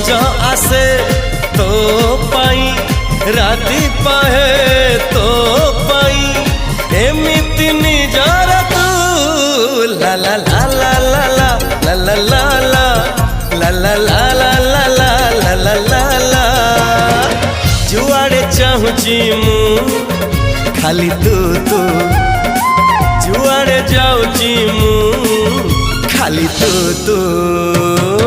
निज आसे तो पाई राति पाहे तो पाई एमिति निजर तू ला ला ला ला ला ला ला ला ला ला ला ला ला ला ला ला ला ला जुआड़े चाहूची मु खाली तू तू जुआड़े जाऊची मु खाली तू तू।